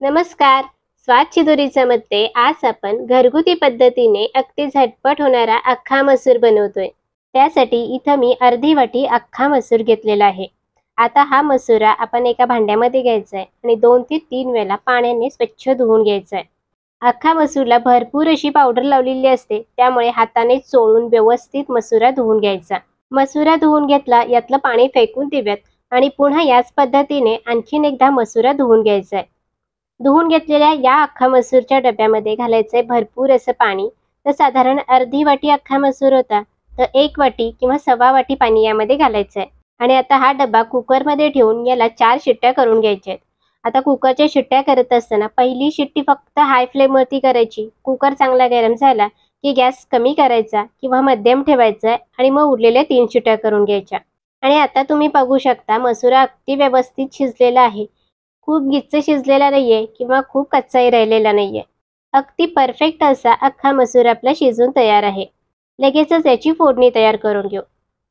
नमस्कार. स्वाद चिदुरीच्यामध्ये आज आपण घरगुती पद्धतीने अगदी झटपट होणारा अख्खा मसूर बनवतोय. त्यासाठी इथं मी अर्धी वाटी अख्खा मसूर घेतलेला आहे. आता हा मसुरा आपण एका भांड्यामध्ये घ्यायचा आहे आणि 2 ते 3 वेळा पाण्याने स्वच्छ धुवून घ्यायचा आहे. अख्खा मसूरला भरपूर अशी पावडर लावलेली असते, त्यामुळे हाताने चोळून व्यवस्थित मसुरा धुवून घ्यायचा. मसुरा धुवून घेतला, यातलं पाणी फेकून देऊयात आणि पुन्हा याच पद्धतीने आणखीन एकदा मसुरा धुवून घ्यायचा आहे. धुवून घेतलेल्या या अख्खा मसूरच्या डब्यामध्ये घालायचंय भरपूर असं पाणी. तर साधारण अर्धी वाटी अख्खा मसूर होता, तर 1 वाटी किंवा सव्वा वाटी पाणी यामध्ये घालायचंय. आणि आता हा डब्बा कुकरमध्ये ठेवून याला 4 शिट्ट्या करून घ्यायच्या आहेत. आता कुकरच्या शिट्ट्या करत असताना पहिली शिट्टी फक्त हाय फ्लेमवरती करायची. कुकर चांगला गरम झाला की गॅस कमी करायचा किंवा मध्यम ठेवायचा आणि मग उरलेल्या 3 शिट्ट्या करून घ्यायच्या. आणि आता तुम्ही बघू शकता मसुरा अगदी व्यवस्थित शिजलेला आहे. खूप गिच्च शिजलेला नाहीये किंवा खूप कच्चाही राहिलेला नाहीये. अगदी परफेक्ट असा अख्खा मसूर आपला शिजून तयार आहे. लगेचच याची फोडणी तयार करून घेऊ.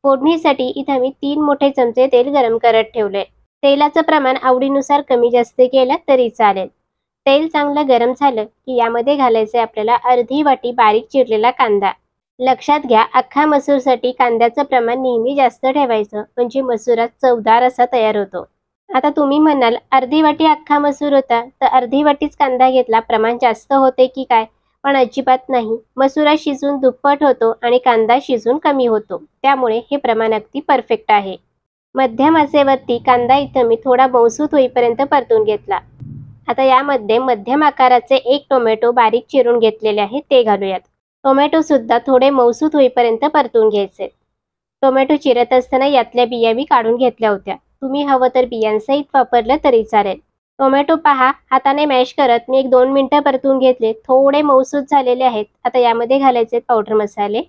फोडणीसाठी इथं मी 3 मोठे चमचे तेल गरम करत ठेवले. तेलाचं प्रमाण आवडीनुसार कमी जास्त केलं तरी चालेल. तेल चांगलं गरम झालं की यामध्ये घालायचे आपल्याला अर्धी वाटी बारीक चिरलेला कांदा. लक्षात घ्या, अख्खा मसूरसाठी कांद्याचं प्रमाण नेहमी जास्त ठेवायचं, म्हणजे मसुरा चवदार असा तयार होतो. आता तुम्ही म्हणाल अर्धी वाटी अख्खा मसूर होता, तर अर्धी वाटीच कांदा घेतला, प्रमाण जास्त होते की काय? पण अजिबात नाही. मसुरा शिजून दुप्पट होतो आणि कांदा शिजून कमी होतो, त्यामुळे हे प्रमाण अगदी परफेक्ट आहे. मध्यम आचेवरती कांदा इथं मी थोडा मऊसूत होईपर्यंत परतून घेतला. आता यामध्ये मध्यम आकाराचे 1 टोमॅटो बारीक चिरून घेतलेले आहे ते घालूयात. टोमॅटो सुद्धा थोडे मऊसूत होईपर्यंत परतून घ्यायचे. टोमॅटो चिरत असताना यातल्या बिया मी काढून घेतल्या होत्या. तुम्ही हवं तर बियांसहित वापरलं तरी चालेल. टोमॅटो पहा, हाताने मॅश करत मी 1-2 मिनिटं परतून घेतले. थोडे मऊसूत झालेले आहेत. आता यामध्ये घालायचे पावडर मसाले.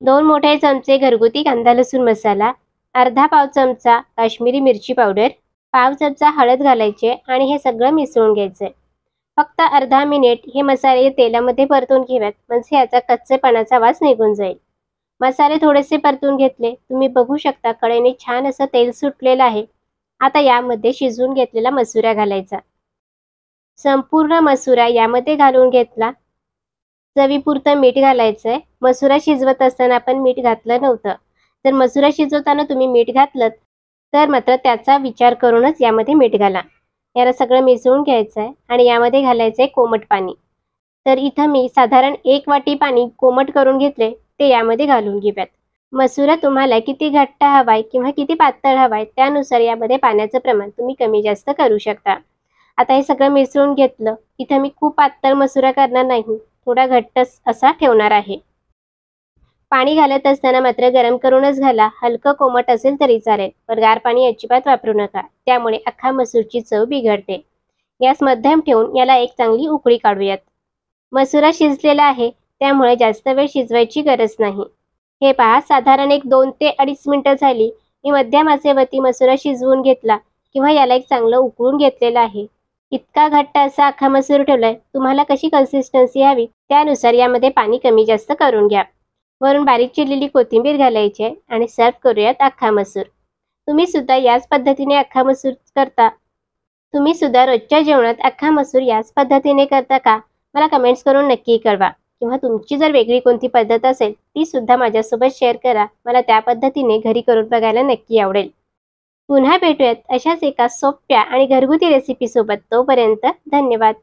2 मोठे चमचे घरगुती कांदा लसूण मसाला, अर्धा पाव चमचा काश्मीरी मिरची पावडर, पाव चमचा हळद घालायचे आणि हे सगळं मिसळून घ्यायचंय. फक्त अर्धा मिनिट हे मसाले तेलामध्ये परतून घेऊयात, म्हणजे याचा कच्चेपणाचा वास निघून जाईल. मसाले थोडेसे परतून घेतले. तुम्ही बघू शकता कढईने छान असं तेल सुटलेलं आहे. आता यामध्ये शिजवून घेतलेला मसुरा घालायचा. संपूर्ण मसुरा यामध्ये घालून घेतला. चवीपुरतं मीठ घालायचंय. मसुरा शिजवत असताना आपण मीठ घातलं नव्हतं. जर मसुरा शिजवताना तुम्ही मीठ घातलं तर मात्र त्याचा विचार करूनच यामध्ये मीठ घाला. याला सगळं मिसळून घ्यायचंय आणि यामध्ये घालायचंय कोमट पाणी. तर इथं मी साधारण 1 वाटी पाणी कोमट करून घेतले, ते यामध्ये घालून घेऊयात. मसुरा तुम्हाला किती घट्ट हवाय किंवा किती पातळ हवाय त्यानुसार यामध्ये पाण्याचं प्रमाण तुम्ही कमी जास्त करू शकता. आता हे सगळं मिसळून घेतलं. इथं मी खूप पातळ मसुरा करणार नाही, थोडा घट्ट असा ठेवणार आहे. पाणी घालत असताना मात्र गरम करूनच घाला. हलकं कोमट असेल तरी चालेल, पण गार पाणी अजिबात वापरू नका, त्यामुळे अख्खा मसूरची चव बिघडते. गॅस मध्यम ठेवून याला एक चांगली उकळी काढूयात. मसुरा शिजलेला आहे, त्यामुळे जास्त वेळ शिजवायची गरज नाही. हे पहा, साधारण 2 ते 2.5 मिनिटं झाली. मी मध्यम आचेवरती मसुरा शिजवून घेतला किंवा याला एक चांगलं उकळून घेतलेलं आहे. इतका घट्ट असा अख्खा मसूर ठेवलाय. तुम्हाला कशी कन्सिस्टन्सी हवी त्यानुसार यामध्ये पाणी कमी जास्त करून घ्या. वरून बारीक चिरलेली कोथिंबीर घालायची आणि सर्व करूयात अख्खा मसूर. तुम्ही सुद्धा याच पद्धतीने अख्खा मसूर करता? तुम्ही सुद्धा रोजच्या जेवणात अख्खा मसूर याच पद्धतीने करता का? मला कमेंट्स करून नक्की कळवा. किंवा तुमची जर वेगळी कोणती पद्धत असेल ती सुद्धा माझ्यासोबत शेअर करा. मला त्या पद्धतीने घरी करून बघायला नक्की आवडेल. पुन्हा भेटूयात अशाच एका सोप्या आणि घरगुती रेसिपीसोबत. तोपर्यंत धन्यवाद.